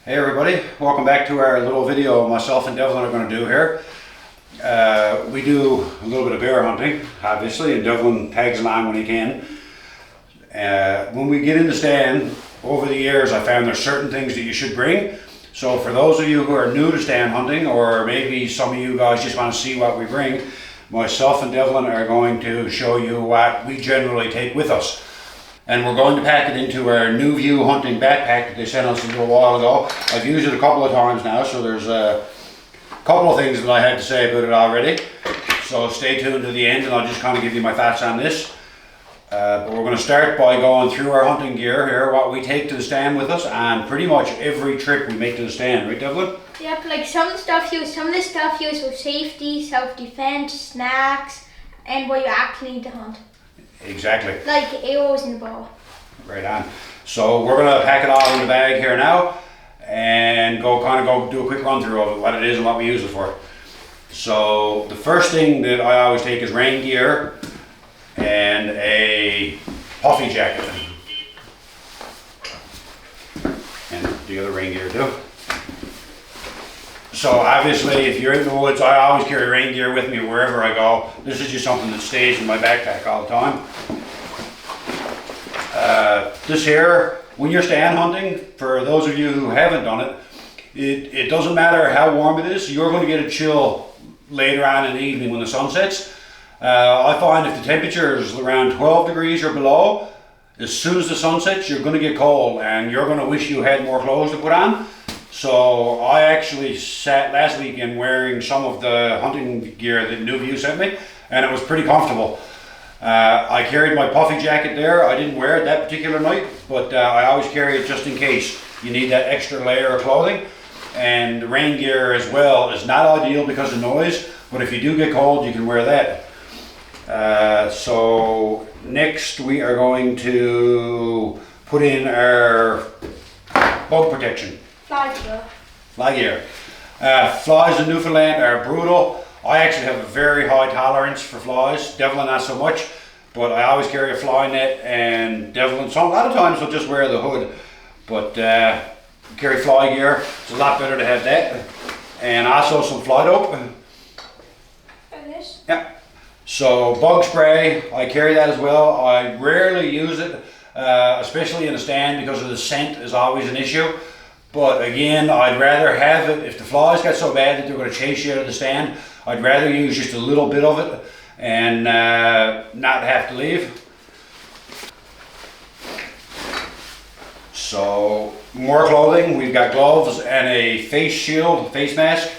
Hey everybody, welcome back to our little video myself and Devlin are going to do here. We do a little bit of bear hunting, obviously, and Devlin tags along when he can. When we get in the stand, over the years I found there's certain things that you should bring. So for those of you who are new to stand hunting, or maybe some of you guys just want to see what we bring, myself and Devlin are going to show you what we generally take with us. And we're going to pack it into our New View hunting backpack that they sent us a little while ago. I've used it a couple of times now, so there's a couple of things that I had to say about it already. So stay tuned to the end and I'll just kind of give you my thoughts on this. But we're going to start by going through our hunting gear here, what we take to the stand with us, and pretty much every trip we make to the stand, right Devlin? Yep, like some of the stuff used for safety, self-defense, snacks, and what you actually need to hunt. Exactly. Like arrows and the bow. Right on. So we're going to pack it all in the bag here now and go do a quick run through of it, what it is and what we use it for. So the first thing that I always take is rain gear and a puffy jacket. And the other rain gear too. So obviously if you're in the woods, I always carry rain gear with me wherever I go. This is just something that stays in my backpack all the time. This here, when you're stand hunting, for those of you who haven't done it, it doesn't matter how warm it is, you're going to get a chill later on in the evening when the sun sets. I find if the temperature is around 12 degrees or below, as soon as the sun sets, you're going to get cold and you're going to wish you had more clothes to put on. So I actually sat last weekend wearing some of the hunting gear that New View sent me, and it was pretty comfortable. I carried my puffy jacket there. I didn't wear it that particular night, but I always carry it just in case you need that extra layer of clothing. And the rain gear as well is not ideal because of noise, but if you do get cold, you can wear that. So next we are going to put in our bug protection. Fly gear. Flies in Newfoundland are brutal. I actually have a very high tolerance for flies. Devlin not so much, but I always carry a fly net, and Devlin, a lot of times will just wear the hood, but carry fly gear. It's a lot better to have that. And also some fly dope. Yeah. So bug spray, I carry that as well. I rarely use it, especially in a stand because of the scent is always an issue. But again, I'd rather have it, if the flies got so bad that they're going to chase you out of the stand, I'd rather use just a little bit of it and not have to leave. So more clothing, we've got gloves and a face shield, face mask,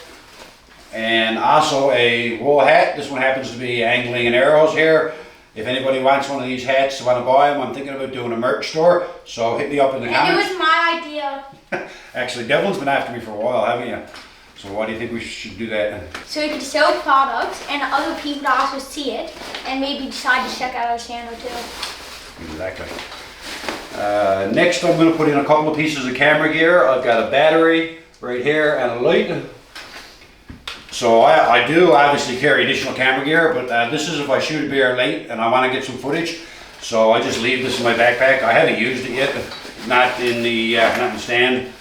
and also a wool hat. This one happens to be angling and arrows here. If anybody wants one of these hats, want to buy them, I'm thinking about doing a merch store, so hit me up in the comments. It was my idea. Actually, Devlin's been after me for a while, haven't you? So why do you think we should do that? So you can sell products and other people also see it and maybe decide to check out our channel too. Exactly. Next I'm going to put in a couple of pieces of camera gear. I've got a battery right here and a light. So I do obviously carry additional camera gear, but this is if I shoot a bear late and I want to get some footage. So I just leave this in my backpack. I haven't used it yet, not in the stand,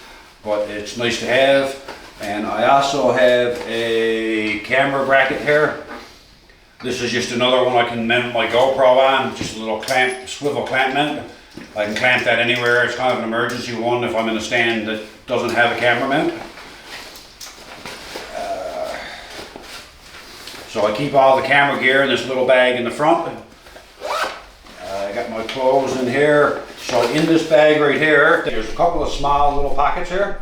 but it's nice to have. And I also have a camera bracket here. This is just another one I can mount my GoPro on, just a little clamp, swivel clamp mount. I can clamp that anywhere. It's kind of an emergency one if I'm in a stand that doesn't have a camera mount. So I keep all the camera gear in this little bag in the front. I got my clothes in here. So in this bag right here, there's a couple of small little pockets here.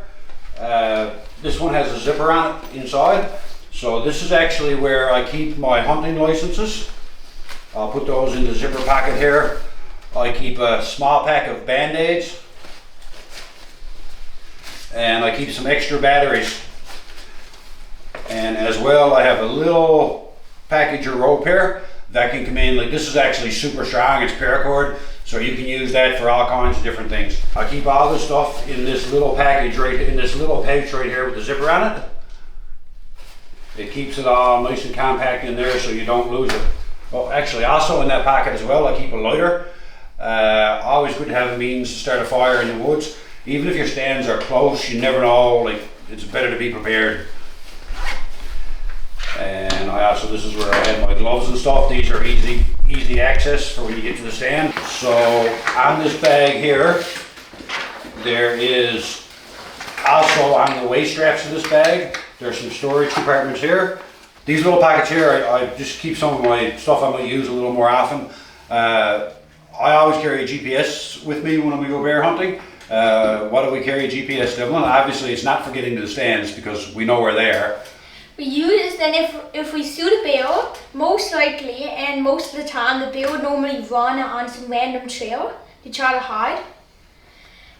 This one has a zipper on it inside. So this is actually where I keep my hunting licenses. I'll put those in the zipper pocket here. I keep a small pack of Band-Aids. And I keep some extra batteries. And as well, I have a little package of rope here that can come in. Like this is actually super strong, it's paracord, so you can use that for all kinds of different things. I keep all this stuff in this little package in this little pouch right here with the zipper on it. It keeps it all nice and compact in there so you don't lose it. Well, actually also in that pocket as well, I keep a lighter. Always good to have a means to start a fire in the woods. even if your stands are close, you never know, like it's better to be prepared. And I also, this is where I had my gloves and stuff. These are easy access for when you get to the stand. So on this bag here, there is also on the waist straps of this bag, there's some storage compartments here. These little packets here, I just keep some of my stuff I might use a little more often. I always carry a GPS with me when we go bear hunting. Why do we carry a GPS, Devlin? Obviously it's not for getting to the stands because we know we're there. We use, then if we shoot a bear, most likely and most of the time the bear would normally run on some random trail to try to hide.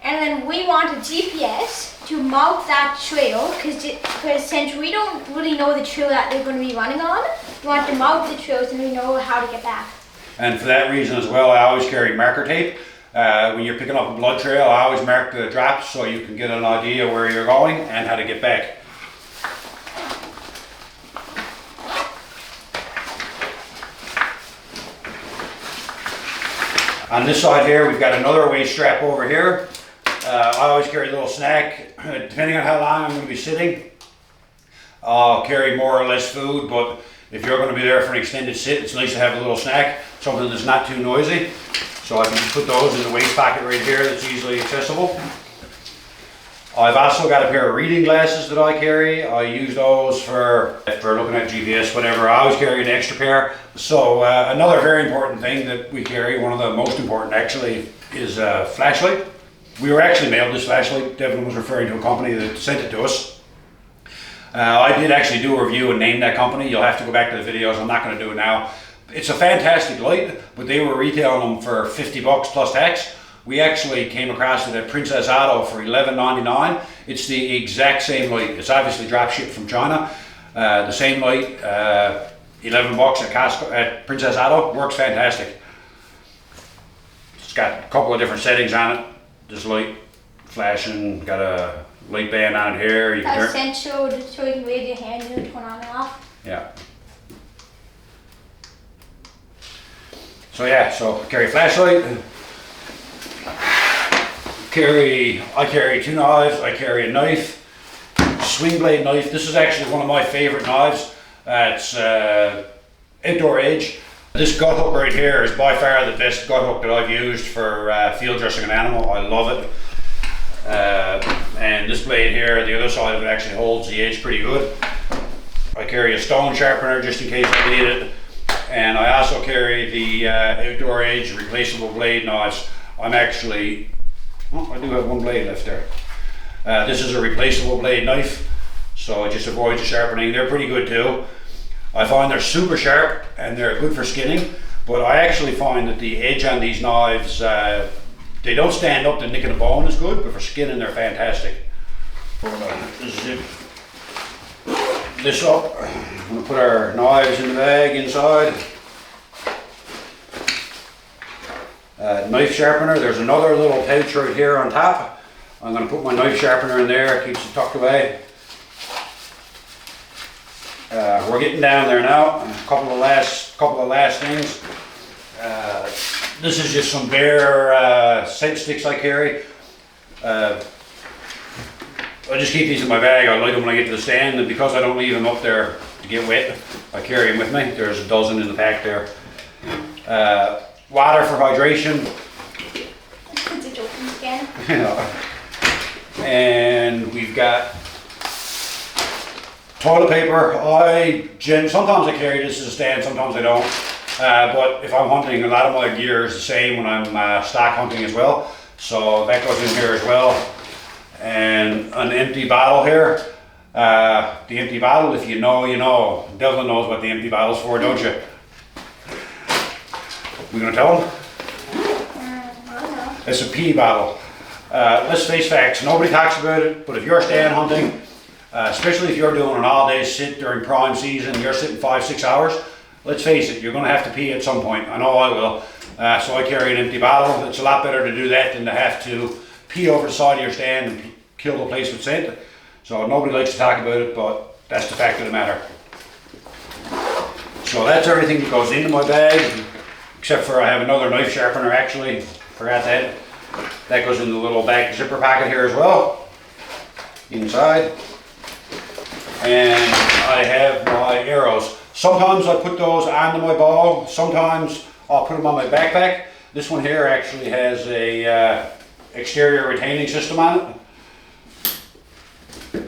And then we want a GPS to mark that trail because since we don't really know the trail that they're going to be running on, we want to mark the trails and we know how to get back. And for that reason as well, I always carry marker tape. When you're picking up a blood trail, I always mark the drops so you can get an idea where you're going and how to get back. On this side here, we've got another waist strap over here. I always carry a little snack. Depending on how long I'm going to be sitting, I'll carry more or less food, but if you're going to be there for an extended sit, it's nice to have a little snack, something that's not too noisy. So I can just put those in the waist pocket right here that's easily accessible. I've also got a pair of reading glasses that I carry. I use those for looking at GPS, whatever. I always carry an extra pair. So another very important thing that we carry, one of the most important actually, is a flashlight. We were actually mailed this flashlight. Devin was referring to a company that sent it to us. I did actually do a review and name that company. You'll have to go back to the videos. I'm not going to do it now. It's a fantastic light, but they were retailing them for $50 plus tax. We actually came across it at Princess Auto for $11.99. It's the exact same light. It's obviously drop shipped from China. The same light, $11 at Costco, at Princess Auto. Works fantastic. It's got a couple of different settings on it. This light flashing, got a light band on it here. You can turn. Essential, just so you can raise your hand and turn on and off. Yeah. So yeah, so carry a flashlight. I carry two knives. I carry a knife, swing blade knife. This is actually one of my favorite knives. It's Outdoor Edge. This gut hook right here is by far the best gut hook that I've used for field dressing an animal. I love it. And this blade here, the other side of it actually holds the edge pretty good. I carry a stone sharpener just in case I need it. And I also carry the Outdoor Edge replaceable blade knives. I'm actually, I do have one blade left there. This is a replaceable blade knife, so it just avoids the sharpening. They're pretty good too. I find they're super sharp and they're good for skinning, but I actually find that the edge on these knives, they don't stand up to nicking a bone as good, but for skinning they're fantastic. Zip this up. I'm going to put our knives in the bag inside. Knife sharpener, there's another little pouch right here on top. I'm going to put my knife sharpener in there, it keeps it tucked away. We're getting down there now. A couple of last things. This is just some bare scent sticks I carry. I just keep these in my bag. I light them when I get to the stand, and because I don't leave them up there to get wet, I carry them with me. There's a dozen in the pack there. Water for hydration. And we've got toilet paper. Sometimes I carry this as a stand, sometimes I don't. But if I'm hunting, a lot of my gear is the same when I'm stock hunting as well. So that goes in here as well. And an empty bottle here. The empty bottle, if you know, you know. Devlin knows what the empty bottle's for, don't you? We gonna tell him? I don't know. It's a pee bottle. Let's face facts, nobody talks about it, but if you're stand hunting, especially if you're doing an all-day sit during prime season, you're sitting 5-6 hours, let's face it, you're going to have to pee at some point. I know I will. So I carry an empty bottle. It's a lot better to do that than to have to pee over the side of your stand and kill the place with scent. So nobody likes to talk about it, but that's the fact of the matter. So that's everything that goes into my bag, except for I have another knife sharpener actually, forgot that. That goes in the little back zipper pocket here as well, inside. And I have my arrows. Sometimes I put those onto my ball, sometimes I'll put them on my backpack. This one here actually has a exterior retaining system on it.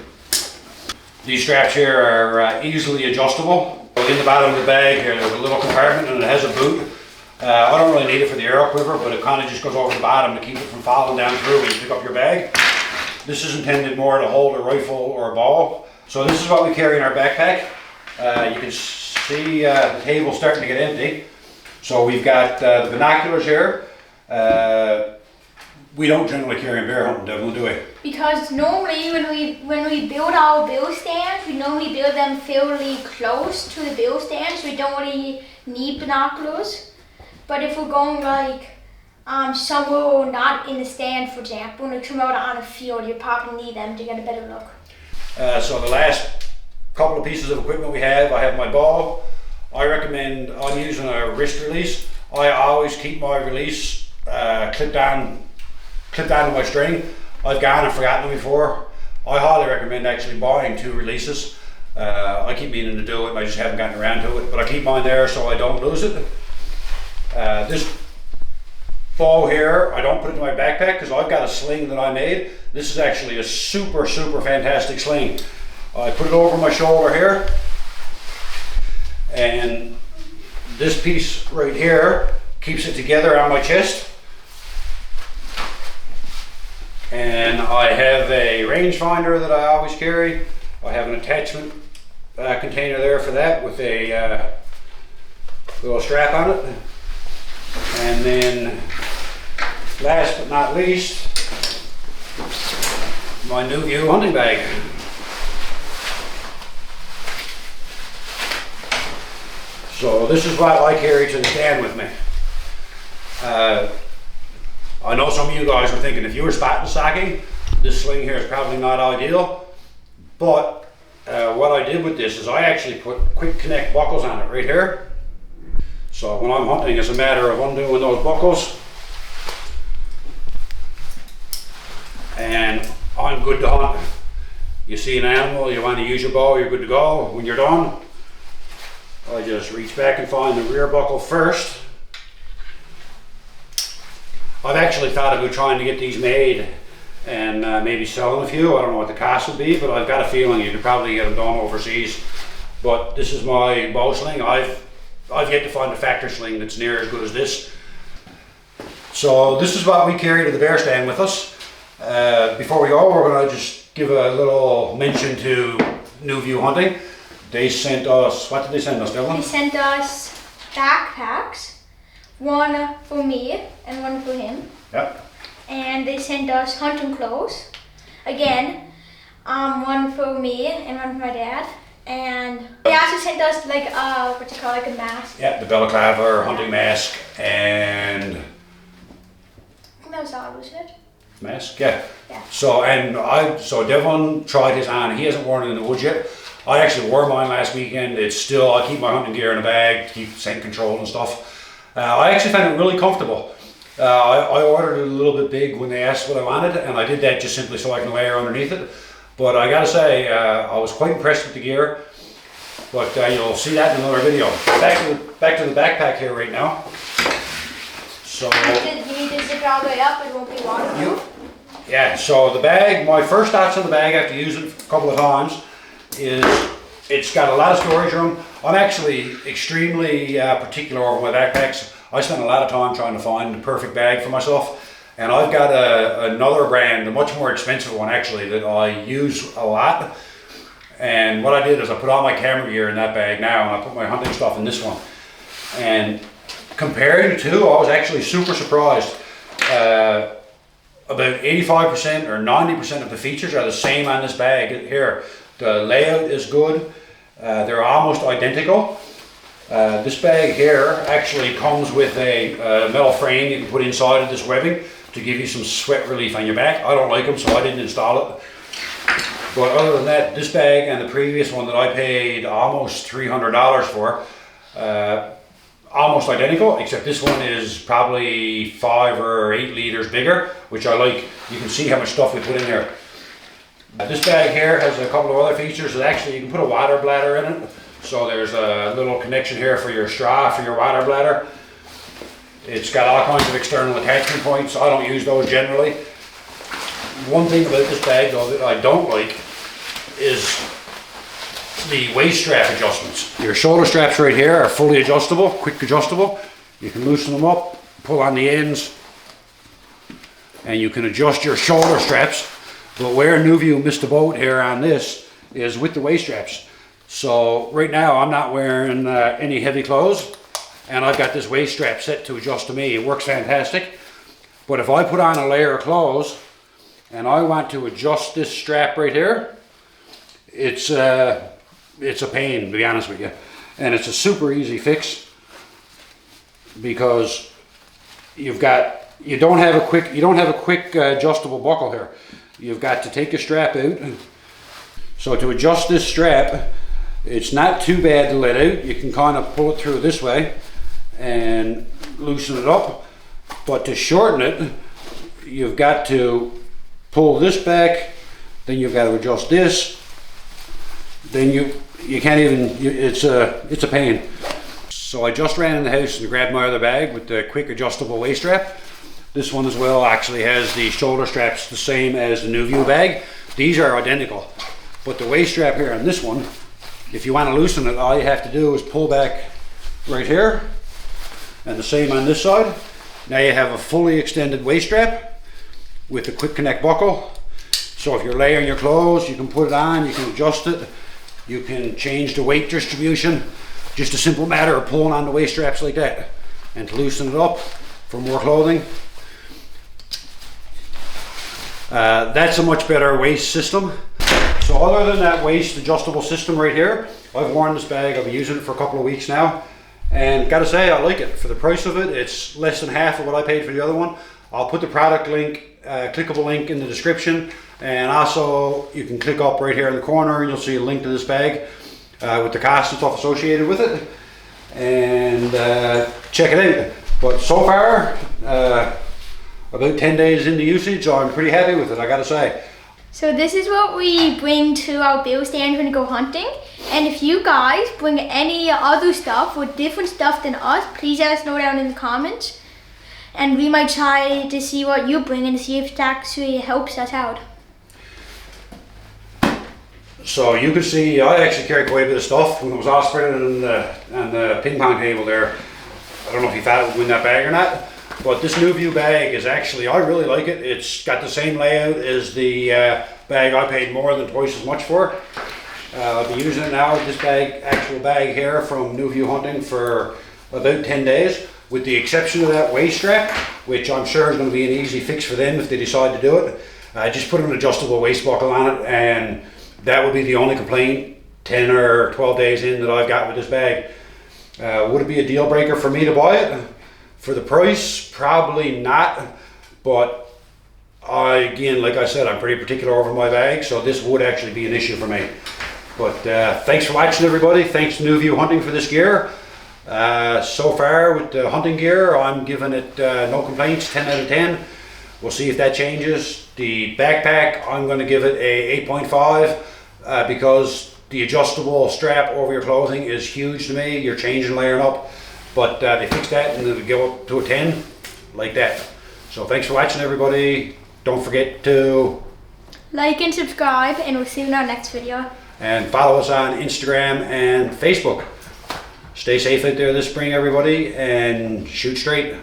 These straps here are easily adjustable. In the bottom of the bag here, there's a little compartment and it has a boot. I don't really need it for the arrow quiver, but it kind of just goes over the bottom to keep it from falling down through when you pick up your bag. This is intended more to hold a rifle or a ball. So this is what we carry in our backpack. You can see the table starting to get empty. So we've got the binoculars here. We don't generally carry in bear hunting, Devlin, do we? Because normally when we build our bill stands, we normally build them fairly close to the bill stands. We don't really need binoculars. But if we're going like somewhere not in the stand, for example, when we come out on a field, you probably need them to get a better look. So the last couple of pieces of equipment we have, I have my ball. I recommend, I'm using a wrist release. I always keep my release clipped on to my string. I've gone and forgotten them before. I highly recommend actually buying 2 releases. I keep meaning to do it, I just haven't gotten around to it, but I keep mine there so I don't lose it. This bow here, I don't put it in my backpack because I've got a sling that I made. This is actually a super fantastic sling. I put it over my shoulder here, and this piece right here keeps it together on my chest. And I have a rangefinder that I always carry. I have an attachment container there for that with a little strap on it. And then last but not least, my New View hunting bag. So this is what I carry to the stand with me. I know some of you guys were thinking if you were spotting stocking, this sling here is probably not ideal. But what I did with this is I actually put quick connect buckles on it right here. So when I'm hunting, it's a matter of undoing those buckles and I'm good to hunt. You see an animal, you want to use your bow, you're good to go. When you're done, I just reach back and find the rear buckle first. I've actually thought about trying to get these made and maybe selling a few. I don't know what the cost would be, but I've got a feeling you could probably get them done overseas. But this is my bow sling. I've yet to find a factory sling that's near as good as this. So this is what we carry to the bear stand with us. Before we go, we're going to just give a little mention to New View Hunting. They sent us, what did they send us, Dylan? They sent us backpacks, one for me and one for him. Yep. And they sent us hunting clothes. Again, one for me and one for my dad. And they also sent us like like a mask. Yeah, the balaclava or hunting mask and I think that was all, wasn't it? mask, yeah. Yeah. So Devon tried his on. He hasn't worn it in the woods yet. I actually wore mine last weekend. It's still, I keep my hunting gear in a bag to keep scent control and stuff. I actually found it really comfortable. I ordered it a little bit big when they asked what I wanted, and I did that just simply so I can layer underneath it. But I gotta say, I was quite impressed with the gear. But you'll see that in another video. Back to the backpack here right now. So You need to zip it all the way up, it won't be waterproof. yeah, so the bag, my first thoughts on the bag after using it a couple of times is it's got a lot of storage room. I'm actually extremely particular over my backpacks. I spend a lot of time trying to find the perfect bag for myself. And I've got another brand, a much more expensive one actually, that I use a lot. And what I did is I put all my camera gear in that bag now, and I put my hunting stuff in this one. And comparing the two, I was actually super surprised. About 85% or 90% of the features are the same on this bag here. The layout is good. They're almost identical. This bag here actually comes with a metal frame you can put inside of this webbing to give you some sweat relief on your back. I don't like them, so I didn't install it. But other than that, this bag and the previous one that I paid almost $300 for, almost identical, except this one is probably 5 or 8 liters bigger, which I like. You can see how much stuff we put in there. This bag here has a couple of other features. That actually, you can put a water bladder in it. So there's a little connection here for your straw for your water bladder. It's got all kinds of external attachment points. I don't use those generally. One thing about this bag though that I don't like is the waist strap adjustments. Your shoulder straps right here are fully adjustable, quick adjustable. You can loosen them up, pull on the ends, and you can adjust your shoulder straps. But where Nuview missed the boat here on this is with the waist straps. So right now I'm not wearing any heavy clothes, and I've got this waist strap set to adjust to me. It works fantastic. But if I put on a layer of clothes and I want to adjust this strap right here, it's a pain, to be honest with you. And it's a super easy fix because you don't have a quick adjustable buckle here. You've got to take the strap out. So to adjust this strap, it's not too bad to let out. You can kind of pull it through this way and loosen it up. But to shorten it, you've got to pull this back, then you've got to adjust this. Then you can't even, it's a pain. So I just ran in the house and grabbed my other bag with the quick adjustable waist strap. This one as well actually has the shoulder straps the same as the Nuview bag. These are identical. But the waist strap here on this one, if you want to loosen it, all you have to do is pull back right here, and the same on this side. Now you have a fully extended waist strap with a quick connect buckle. So if you're layering your clothes, you can put it on, you can adjust it, you can change the weight distribution. Just a simple matter of pulling on the waist straps like that. And to loosen it up for more clothing. That's a much better waist system. So other than that waist adjustable system right here, I've worn this bag. I've been using it for a couple of weeks now, and gotta say I like it. For the price of it, it's less than half of what I paid for the other one. I'll put the product link, clickable link in the description, and also you can click up right here in the corner and you'll see a link to this bag with the cost and stuff associated with it, and check it out. But so far, about 10 days into usage, I'm pretty happy with it, I gotta say. So this is what we bring to our bail stand when we go hunting. And if you guys bring any other stuff or different stuff than us, please let us know down in the comments. And we might try to see what you bring and see if it actually helps us out. So you can see I actually carry quite a bit of stuff when it was all spread on the ping pong table there. I don't know if you thought it would win that bag or not. But this Nuview bag is actually, I really like it. It's got the same layout as the bag I paid more than twice as much for. I've been using it now, this bag, actual bag here from Nuview Hunting for about 10 days, with the exception of that waist strap, which I'm sure is going to be an easy fix for them if they decide to do it. Just put an adjustable waist buckle on it, and that would be the only complaint 10 or 12 days in that I've got with this bag. Would it be a deal breaker for me to buy it? For the price, probably not, but again, like I said, I'm pretty particular over my bag, so this would actually be an issue for me. But thanks for watching, everybody. Thanks to Nuview Hunting for this gear. So far with the hunting gear, I'm giving it no complaints, 10 out of 10. We'll see if that changes. The backpack, I'm going to give it a 8.5 because the adjustable strap over your clothing is huge to me. You're changing, layering up. But they fixed that and it'll go up to a 10 like that. So thanks for watching, everybody. Don't forget to like and subscribe, and we'll see you in our next video. And follow us on Instagram and Facebook. Stay safe out there this spring, everybody, and shoot straight.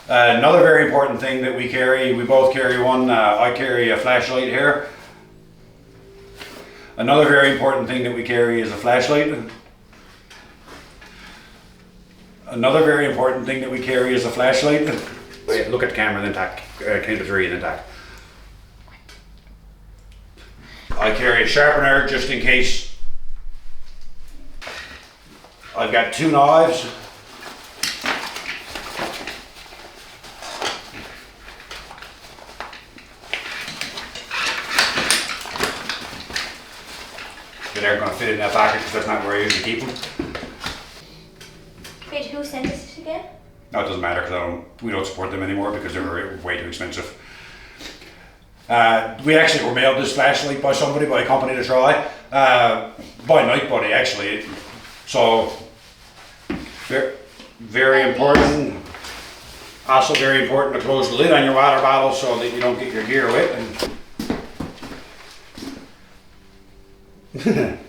Another very important thing that we carry, we both carry one, I carry a flashlight here. Another very important thing that we carry is a flashlight. Another very important thing that we carry is a flashlight. Wait, look at the camera and then tack. Count to 3 and then tack. I carry a sharpener just in case. I've got 2 knives. They're going to fit in that package because that's not where I usually keep them. Wait, who sent us it again? No, it doesn't matter because we don't support them anymore because they're way too expensive. We actually were mailed this flashlight by somebody, by a company to try, by Night Buddy actually. So, very important. Also very important to close the lid on your water bottle so that you don't get your gear wet. And